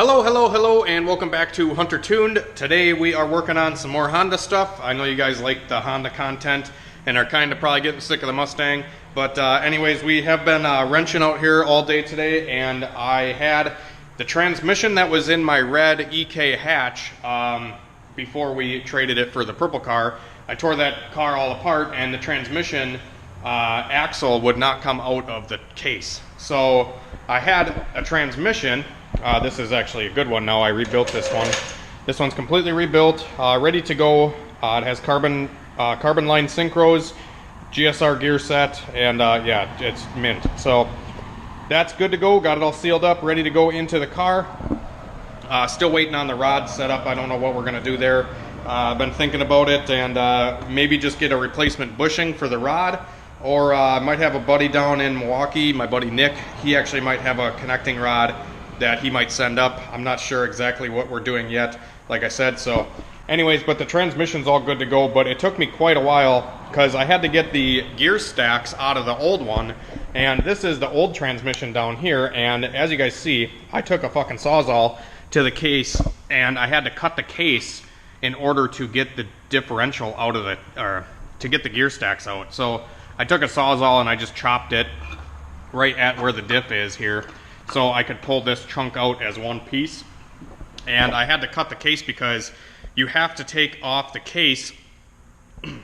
Hello, and welcome back to HunterTuned. Today we are working on some more Honda stuff. I know you guys like the Honda content and are kind of probably getting sick of the Mustang. But anyways, we have been wrenching out here all day today, and I had the transmission that was in my red EK hatch before we traded it for the purple car. I tore that car all apart, and the transmission axle would not come out of the case. So I had a transmission. This is actually a good one now. I rebuilt this one. This one's completely rebuilt, ready to go. It has carbon line synchros, GSR gear set, and yeah, it's mint. So that's good to go. Got it all sealed up, ready to go into the car. Still waiting on the rod set up. I don't know what we're gonna do there. I've been thinking about it, and maybe just get a replacement bushing for the rod, or I might have a buddy down in Milwaukee, my buddy Nick. He actually might have a connecting rod that he might send up. I'm not sure exactly what we're doing yet, like I said. So anyways, but the transmission's all good to go, but it took me quite a while because I had to get the gear stacks out of the old one, and this is the old transmission down here. And as you guys see, I took a fucking Sawzall to the case, and I had to cut the case in order to get the differential out of it, or to get the gear stacks out. So I took a Sawzall and I just chopped it right at where the diff is here, so I could pull this chunk out as one piece. And I had to cut the case because you have to take off the case.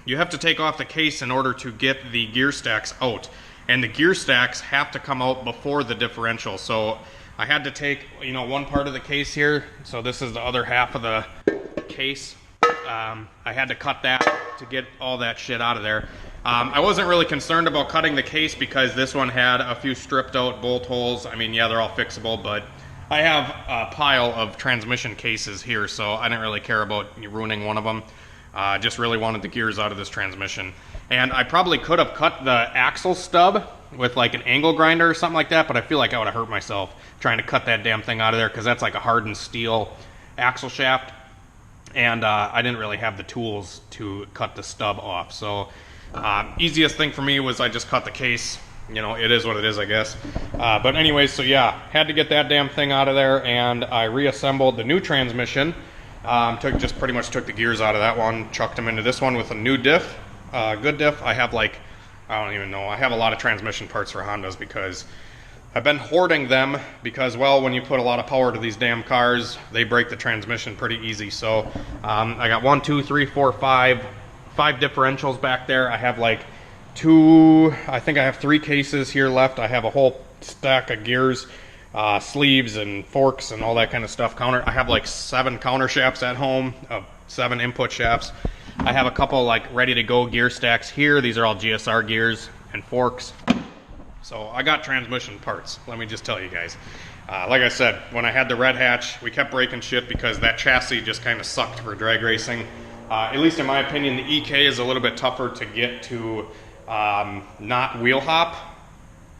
You have to take off the case in order to get the gear stacks out, and the gear stacks have to come out before the differential. So I had to take, you know, one part of the case here. So this is the other half of the case. I had to cut that to get all that shit out of there. I wasn't really concerned about cutting the case because this one had a few stripped out bolt holes. I mean, yeah, they're all fixable, but I have a pile of transmission cases here, so I didn't really care about ruining one of them. Just really wanted the gears out of this transmission. And I probably could have cut the axle stub with like an angle grinder or something like that, but I feel like I would have hurt myself trying to cut that damn thing out of there because that's like a hardened steel axle shaft. And I didn't really have the tools to cut the stub off. So easiest thing for me was I just cut the case. You know, it is what it is, I guess. But anyways, so yeah, had to get that damn thing out of there, and I reassembled the new transmission. Just pretty much took the gears out of that one, chucked them into this one with a new diff, good diff. I have like, I don't even know, I have a lot of transmission parts for Hondas because I've been hoarding them because, well, when you put a lot of power to these damn cars, they break the transmission pretty easy. So I got 5 differentials back there. I have like I think I have 3 cases here left. I have a whole stack of gears, sleeves and forks and all that kind of stuff. I have like 7 counter shafts at home, 7 input shafts. I have a couple like ready to go gear stacks here. These are all GSR gears and forks. So I got transmission parts, let me just tell you guys. Like I said, when I had the red hatch, we kept breaking shit because that chassis just kind of sucked for drag racing. At least in my opinion, the EK is a little bit tougher to get to not wheel hop,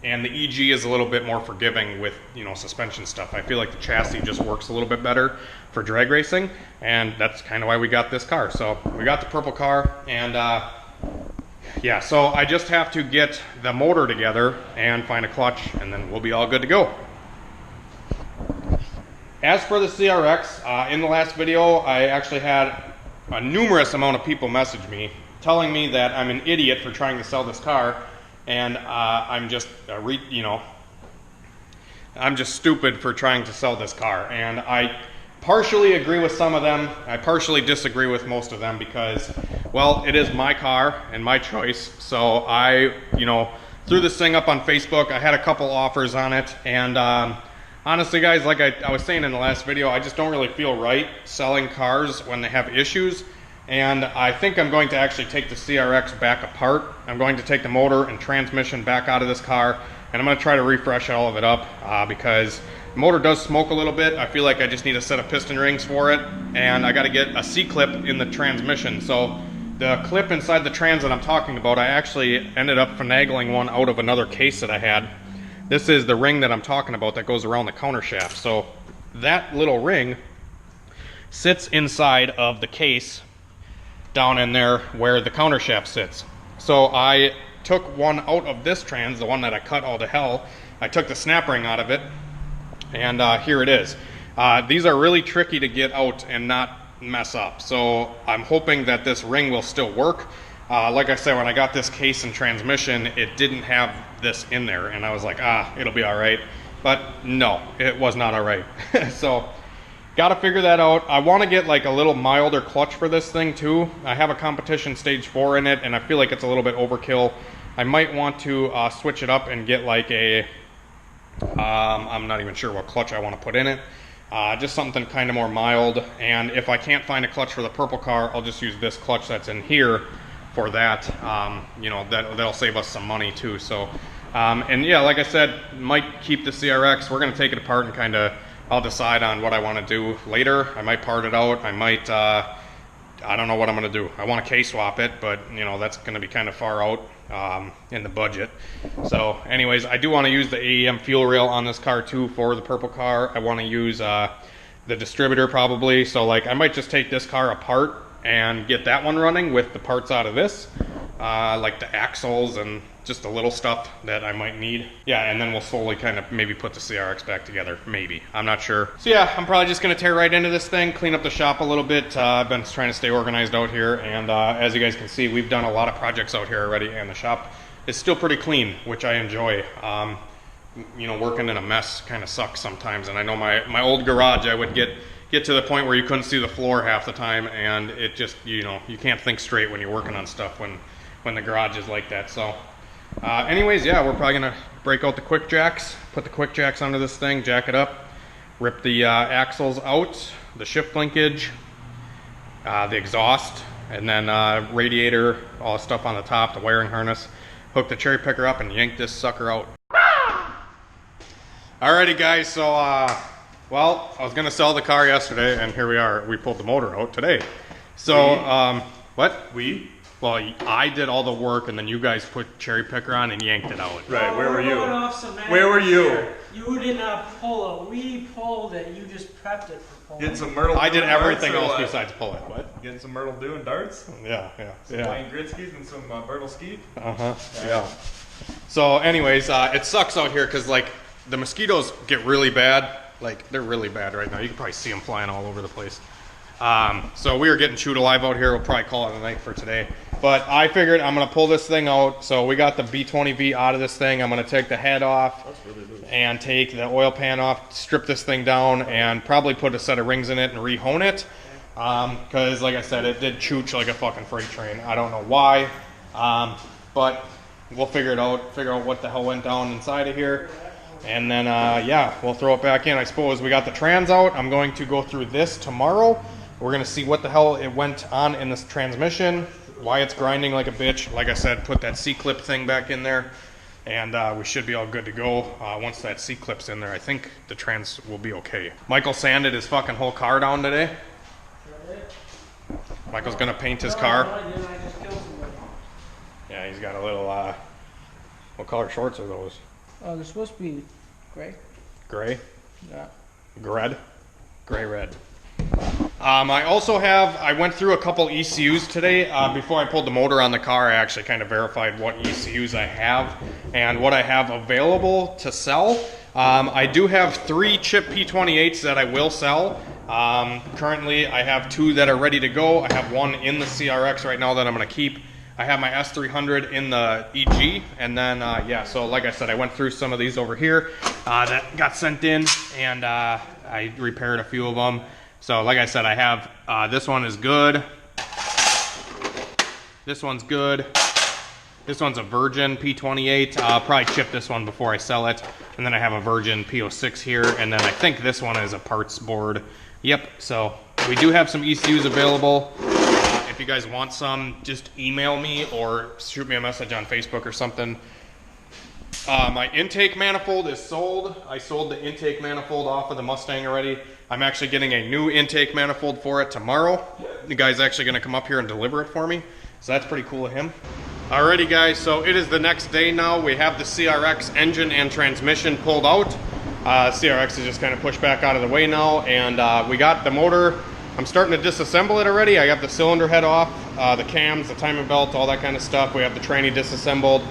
and the EG is a little bit more forgiving with, you know, suspension stuff. I feel like the chassis just works a little bit better for drag racing, and that's kind of why we got this car. So we got the purple car, and yeah, so I just have to get the motor together and find a clutch, and then we'll be all good to go. As for the CRX, in the last video, I actually had a numerous amount of people message me telling me that I'm an idiot for trying to sell this car, and I'm just, I'm just stupid for trying to sell this car. And I partially agree with some of them. I partially disagree with most of them because, well, it is my car and my choice. So I, threw this thing up on Facebook. I had a couple offers on it, and honestly, guys, like I was saying in the last video, I just don't really feel right selling cars when they have issues. And I think I'm going to actually take the CRX back apart. I'm going to take the motor and transmission back out of this car, and I'm going to try to refresh all of it up because the motor does smoke a little bit. I feel like I just need a set of piston rings for it, and I got to get a C-clip in the transmission. So the clip inside the trans that I'm talking about, I actually ended up finagling one out of another case that I had. This is the ring that I'm talking about that goes around the counter shaft. So that little ring sits inside of the case down in there where the counter shaft sits. So I took one out of this the one that I cut all to hell. I took the snap ring out of it, and here it is. These are really tricky to get out and not mess up. So I'm hoping that this ring will still work. Like I said, when I got this case and transmission, it didn't have this in there, and I was like, it'll be all right. But no, it was not all right. So got to figure that out. I want to get like a little milder clutch for this thing too. I have a competition stage 4 in it, and I feel like it's a little bit overkill. I might want to switch it up and get like a, I'm not even sure what clutch I want to put in it. Just something kind of more mild. And if I can't find a clutch for the purple car, I'll just use this clutch that's in here for that. You know, that'll save us some money too. So, and yeah, like I said, might keep the CRX. We're going to take it apart and kind of, I'll decide on what I want to do later. I might part it out. I might, I don't know what I'm going to do. I want to K-swap it, but you know, that's going to be kind of far out in the budget. So anyways, I do want to use the AEM fuel rail on this car too for the purple car. I want to use the distributor probably. So like I might just take this car apart and get that one running with the parts out of this, like the axles and just the little stuff that I might need. Yeah, and then we'll slowly kind of maybe put the CRX back together, maybe. I'm not sure. So yeah, I'm probably just gonna tear right into this thing, clean up the shop a little bit. I've been trying to stay organized out here, and as you guys can see, we've done a lot of projects out here already, and the shop is still pretty clean, which I enjoy. You know, working in a mess kind of sucks sometimes, and I know my old garage, I would get to the point where you couldn't see the floor half the time, and it just, you know, you can't think straight when you're working on stuff when the garage is like that. So anyways, yeah, we're probably gonna break out the quick jacks, put the quick jacks under this thing, jack it up, rip the axles out, the shift linkage, the exhaust, and then radiator, all the stuff on the top, the wiring harness, hook the cherry picker up and yank this sucker out. Alrighty guys, so well, I was gonna sell the car yesterday, and here we are. We pulled the motor out today. So what? Well, I did all the work, and then you guys put cherry picker on and yanked it out. Right, where were you? Where were you? You did not pull it. We pulled it. You just prepped it for pulling. Getting some Myrtle I did everything else besides pull it. What? Getting some Myrtle Dew and darts? Yeah. Some Wayne Gretzky's and some Bertle Ski? Yeah. So anyways, it sucks out here because like the mosquitoes get really bad. Like they're really bad right now. You can probably see them flying all over the place. So we are getting chewed alive out here. We'll probably call it a night for today. But I figured I'm going to pull this thing out. So we got the B20V out of this thing. I'm going to take the head off and take the oil pan off, strip this thing down, and probably put a set of rings in it and re-hone it. Because like I said, it did chooch like a fucking freight train. I don't know why. But we'll figure it out, figure out what the hell went down inside of here. And then, yeah, we'll throw it back in. I suppose we got the trans out. I'm going to go through this tomorrow. We're going to see what the hell it went on in this transmission, why it's grinding like a bitch. Like I said, put that C-clip thing back in there, and we should be all good to go. Once that C-clip's in there, I think the trans will be okay. Michael sanded his fucking whole car down today. Michael's going to paint his car. Yeah, he's got a little, what color shorts are those? They're supposed to be gray. Gray? Yeah. Red? Gray-red. I also have, I went through a couple ECUs today. Before I pulled the motor on the car, I actually kind of verified what ECUs I have and what I have available to sell. I do have 3 chip P28s that I will sell. Currently, I have 2 that are ready to go. I have 1 in the CRX right now that I'm going to keep. I have my S300 in the EG, and then, yeah, so like I said, I went through some of these over here that got sent in, and I repaired a few of them. So like I said, I have, this one is good, this one's good, this one's a Virgin P28, I'll probably chip this one before I sell it, and then I have a Virgin P06 here, and then I think this one is a parts board. Yep, so we do have some ECUs available. If you guys want some, just email me or shoot me a message on Facebook or something. My intake manifold is sold. I sold the intake manifold off of the Mustang already. I'm actually getting a new intake manifold for it tomorrow. The guy's actually going to come up here and deliver it for me. So that's pretty cool of him. Alrighty guys, so it is the next day now. We have the CRX engine and transmission pulled out. CRX is just kind of pushed back out of the way now, and we got the motor. I'm starting to disassemble it already. I got the cylinder head off, the cams, the timing belt, all that kind of stuff. We have the tranny disassembled,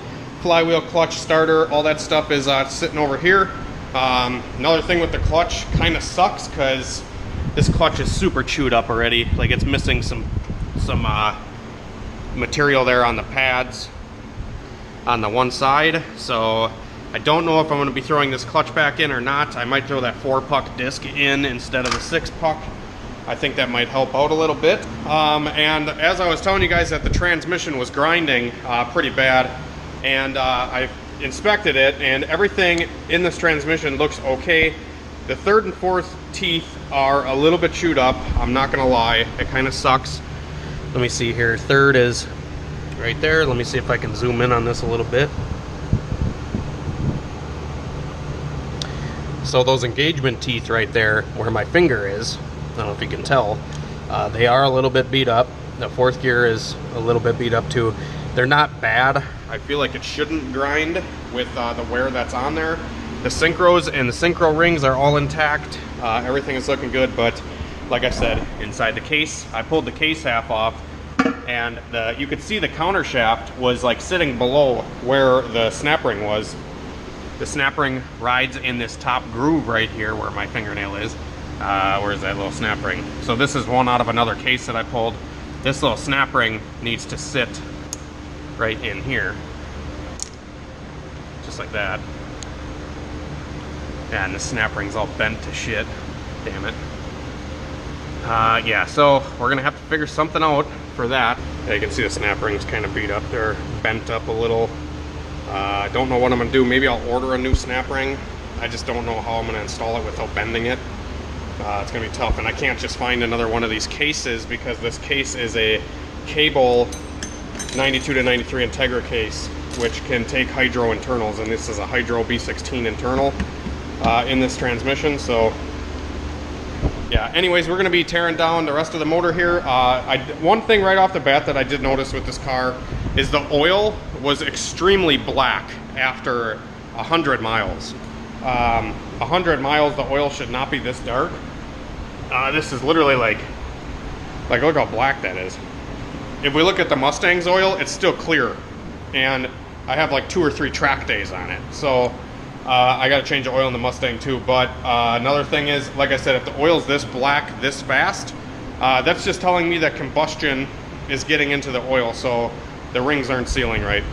flywheel, clutch, starter, all that stuff is sitting over here. Another thing with the clutch, kind of sucks because this clutch is super chewed up already. Like it's missing some material there on the pads on the one side. So I don't know if I'm going to be throwing this clutch back in or not. I might throw that 4-puck disc in instead of the 6-puck. I think that might help out a little bit. And as I was telling you guys that the transmission was grinding pretty bad, and I inspected it, and everything in this transmission looks okay. The third and fourth teeth are a little bit chewed up. I'm not gonna lie, it kind of sucks. Let me see here. Third is right there. Let me see if I can zoom in on this a little bit. So those engagement teeth right there, where my finger is, I don't know if you can tell, they are a little bit beat up. The fourth gear is a little bit beat up too. They're not bad. I feel like it shouldn't grind with the wear that's on there. The synchros and the synchro rings are all intact. Everything is looking good, but like I said, inside the case, I pulled the case half off, and you could see the counter shaft was like sitting below where the snap ring was. The snap ring rides in this top groove right here where my fingernail is. Where's that little snap ring? So this is one out of another case that I pulled. This little snap ring needs to sit right in here, just like that. And the snap ring's all bent to shit. Damn it. Yeah, so we're gonna have to figure something out for that. Yeah, you can see the snap ring's kind of beat up there, bent up a little. I don't know what I'm gonna do. Maybe I'll order a new snap ring. I just don't know how I'm gonna install it without bending it. It's gonna be tough, and I can't just find another one of these cases because this case is a cable 92 to 93 Integra case, which can take hydro internals, and this is a hydro B16 internal in this transmission. So yeah, anyways, we're gonna be tearing down the rest of the motor here. One thing right off the bat that I did notice with this car is the oil was extremely black after 100 miles. 100 miles, the oil should not be this dark. This is literally like look how black that is. If we look at the Mustang's oil, it's still clear, and I have like 2 or 3 track days on it. So I got to change the oil in the Mustang too. But another thing is, like I said, if the oil's this black this fast, that's just telling me that combustion is getting into the oil, so the rings aren't sealing right.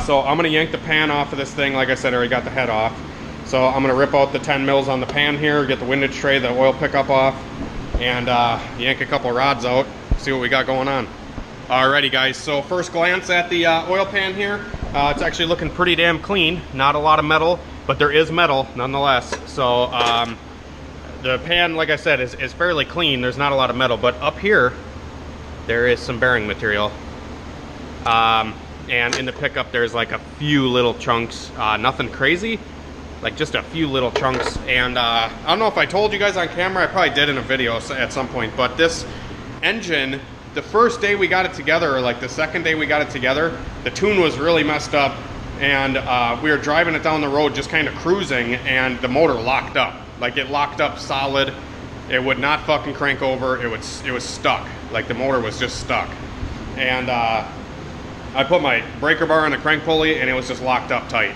So I'm gonna yank the pan off of this thing. Like I said, I already got the head off. So I'm gonna rip out the 10 mils on the pan here, get the windage tray, the oil pickup off, and yank a couple rods out, see what we got going on. Alrighty guys, so first glance at the oil pan here, it's actually looking pretty damn clean. Not a lot of metal, but there is metal nonetheless. So the pan, like I said, is fairly clean. There's not a lot of metal, but up here, there is some bearing material. And in the pickup, there's like a few little chunks, nothing crazy, like just a few little chunks. And I don't know if I told you guys on camera, I probably did in a video at some point, but this engine, the first day we got it together, or like the second day we got it together, the tune was really messed up, and we were driving it down the road just kind of cruising, and the motor locked up. Like it locked up solid. It would not fucking crank over. It was stuck. Like the motor was just stuck. And I put my breaker bar on the crank pulley, and it was just locked up tight.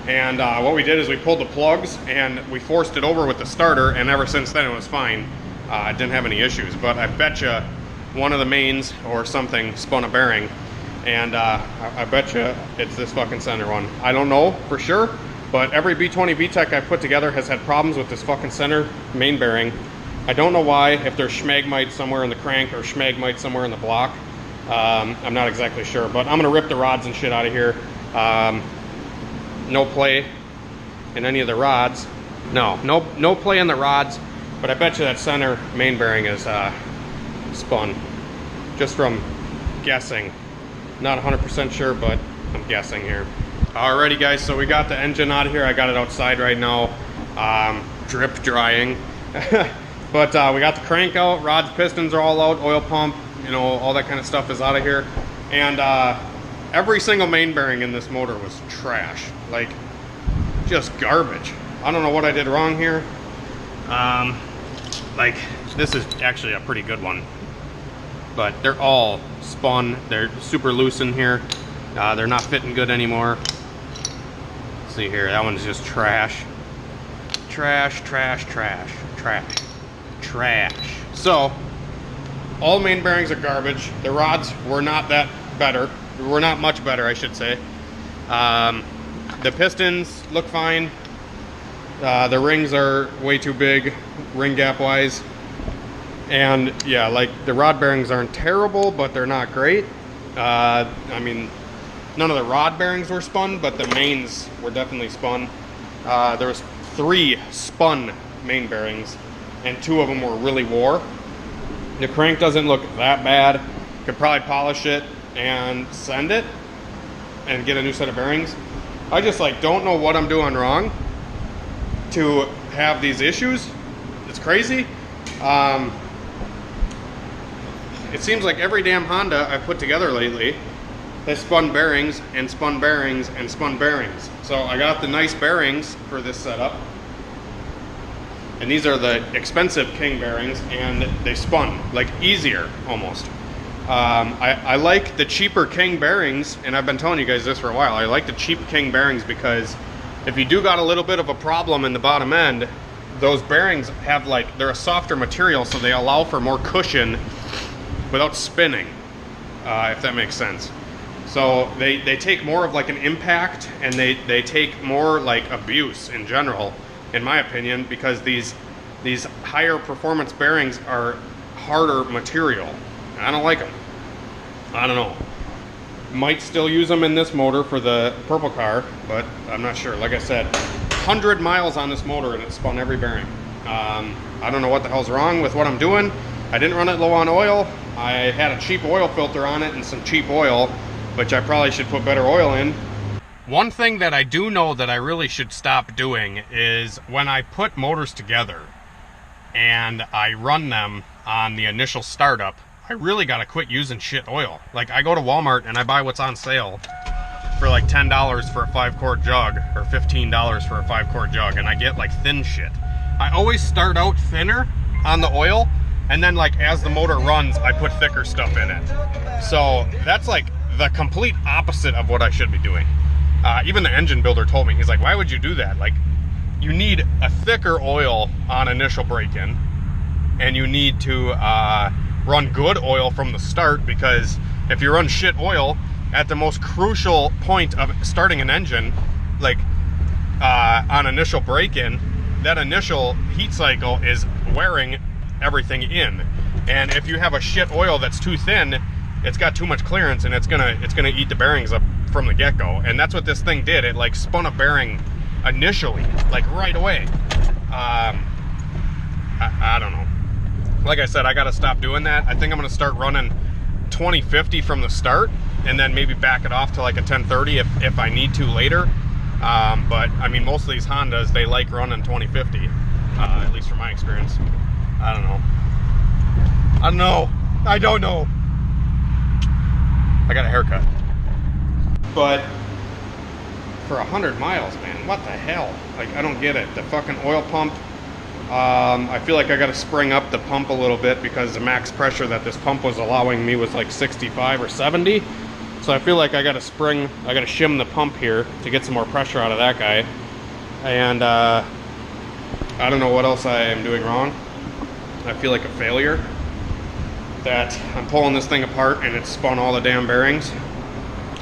And what we did is we pulled the plugs and we forced it over with the starter, and ever since then it was fine. It didn't have any issues, but I bet you one of the mains or something spun a bearing, and I bet you it's this fucking center one. I don't know for sure, but every B20 VTEC I've put together has had problems with this fucking center main bearing. I don't know why, if there's schmagmite somewhere in the crank or schmagmite somewhere in the block. I'm not exactly sure, but I'm gonna rip the rods and shit out of here. No play in any of the rods. No play in the rods, but I bet you that center main bearing is spun, just from guessing. Not 100% sure, but I'm guessing here. Alrighty guys, so we got the engine out of here. I got it outside right now, drip drying. But we got the crank out, rods, pistons are all out, oil pump, you know, all that kind of stuff is out of here. And every single main bearing in this motor was trash, like just garbage. I don't know what I did wrong here. Like this is actually a pretty good one, but they're all spun. They're super loose in here. They're not fitting good anymore. Let's see here, that one's just trash. trash, trash, trash, trash, trash. So, all main bearings are garbage. The rods were not that better. Were not much better, I should say. The pistons look fine. The rings are way too big, ring gap wise. And yeah, like the rod bearings aren't terrible, but they're not great. I mean, none of the rod bearings were spun, but the mains were definitely spun. There was 3 spun main bearings, and 2 of them were really wore. The crank doesn't look that bad. Could probably polish it and send it and get a new set of bearings. I just like don't know what I'm doing wrong to have these issues. It's crazy. It seems like every damn Honda I've put together lately has spun bearings and spun bearings and spun bearings. So I got the nice bearings for this setup, and these are the expensive King bearings, and they spun like easier almost. I like the cheaper King bearings, and I've been telling you guys this for a while. I like the cheap King bearings because if you do got a little bit of a problem in the bottom end, those bearings have like, they're a softer material, so they allow for more cushion without spinning, if that makes sense. So they take more of like an impact, and they take more like abuse in general, in my opinion, because these higher performance bearings are harder material. I don't like them. I don't know. Might still use them in this motor for the purple car, but I'm not sure. Like I said, 100 miles on this motor and it spun every bearing. I don't know what the hell's wrong with what I'm doing. I didn't run it low on oil. I had a cheap oil filter on it and some cheap oil, which I probably should put better oil in. One thing that I do know that I really should stop doing is when I put motors together and I run them on the initial startup, I really gotta quit using shit oil. Like, I go to Walmart and I buy what's on sale for like $10 for a 5-quart jug, or $15 for a 5-quart jug, and I get like thin shit. I always start out thinner on the oil, and then like as the motor runs, I put thicker stuff in it. So that's like the complete opposite of what I should be doing. Even the engine builder told me, he's like, why would you do that? Like, you need a thicker oil on initial break-in, and you need to run good oil from the start, because if you run shit oil at the most crucial point of starting an engine, like on initial break-in, that initial heat cycle is wearing everything in. And if you have a shit oil that's too thin, it's got too much clearance, and it's gonna eat the bearings up from the get-go. And that's what this thing did. It like spun a bearing initially, like right away. I don't know. Like I said, I gotta stop doing that. I think I'm gonna start running 2050 from the start, and then maybe back it off to like a 1030 if I need to later. But I mean, most of these Hondas, they like running 2050, at least from my experience. I don't know. I don't know. I got a haircut. But for 100 miles, man, what the hell? Like, I don't get it. The fucking oil pump, I feel like I got to spring up the pump a little bit, because the max pressure that this pump was allowing me was like 65 or 70. So I feel like I got to shim the pump here to get some more pressure out of that guy. And I don't know what else I am doing wrong. I feel like a failure, that I'm pulling this thing apart and it's spun all the damn bearings.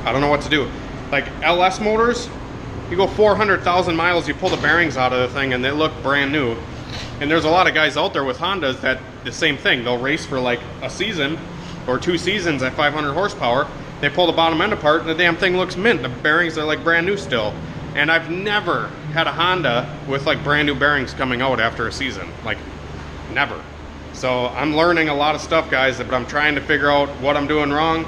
I don't know what to do. Like LS motors, you go 400,000 miles, you pull the bearings out of the thing and they look brand new. And there's a lot of guys out there with Hondas that the same thing. They'll race for like a season or 2 seasons at 500 horsepower. They pull the bottom end apart and the damn thing looks mint. The bearings are like brand new still. And I've never had a Honda with like brand new bearings coming out after a season. Like, never. So I'm learning a lot of stuff, guys, but I'm trying to figure out what I'm doing wrong,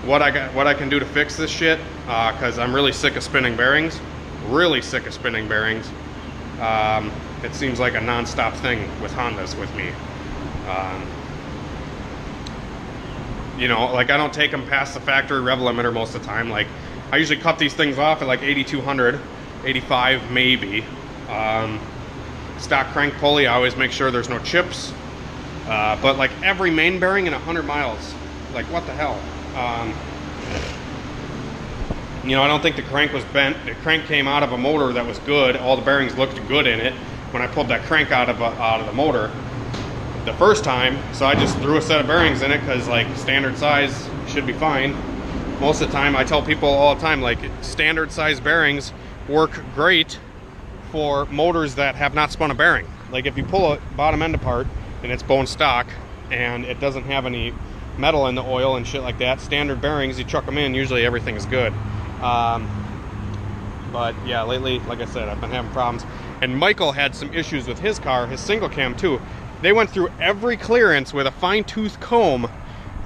what I can do to fix this shit, because I'm really sick of spinning bearings. Really sick of spinning bearings. It seems like a non-stop thing with Hondas with me. You know, like I don't take them past the factory rev limiter most of the time. Like, I usually cut these things off at like 8,200, 85 maybe. Stock crank pulley, I always make sure there's no chips. But like every main bearing in 100 miles, like what the hell? You know, I don't think the crank was bent. The crank came out of a motor that was good. All the bearings looked good in it. when I pulled that crank out of the motor the first time. So I just threw a set of bearings in it because like standard size should be fine. Most of the time, I tell people all the time, like standard size bearings work great for motors that have not spun a bearing. Like if you pull a bottom end apart and it's bone stock and it doesn't have any metal in the oil and shit like that, standard bearings, you chuck them in, usually everything is good. But yeah, lately, like I said, I've been having problems. And Michael had some issues with his car, his single cam too. They went through every clearance with a fine-tooth comb,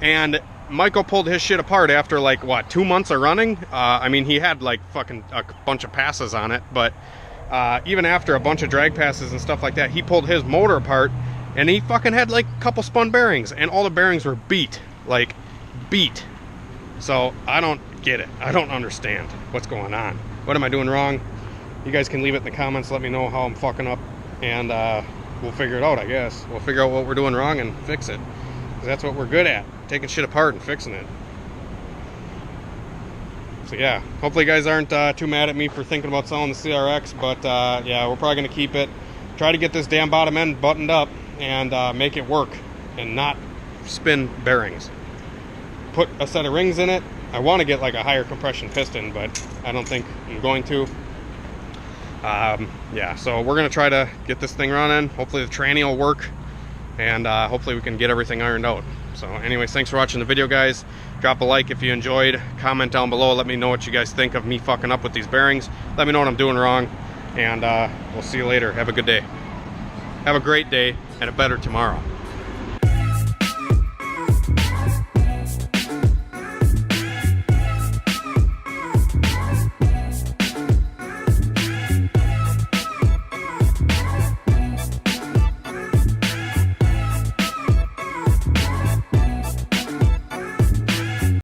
and Michael pulled his shit apart after like, what, 2 months of running? I mean, he had like fucking a bunch of passes on it, but even after a bunch of drag passes and stuff like that, he pulled his motor apart, and he fucking had like a couple spun bearings, and all the bearings were beat. Like, beat. So, I don't get it. I don't understand what's going on. What am I doing wrong? You guys can leave it in the comments, let me know how I'm fucking up, and we'll figure it out, I guess. We'll figure out what we're doing wrong and fix it. Because that's what we're good at, taking shit apart and fixing it. So yeah, hopefully you guys aren't too mad at me for thinking about selling the CRX, but yeah, we're probably going to keep it. Try to get this damn bottom end buttoned up and make it work and not spin bearings. Put a set of rings in it. I want to get like a higher compression piston, but I don't think I'm going to. Yeah, so we're going to try to get this thing running. Hopefully the tranny will work, and hopefully we can get everything ironed out. So anyways, thanks for watching the video, guys. Drop a like if you enjoyed. Comment down below. Let me know what you guys think of me fucking up with these bearings. Let me know what I'm doing wrong, and we'll see you later. Have a good day. Have a great day and a better tomorrow.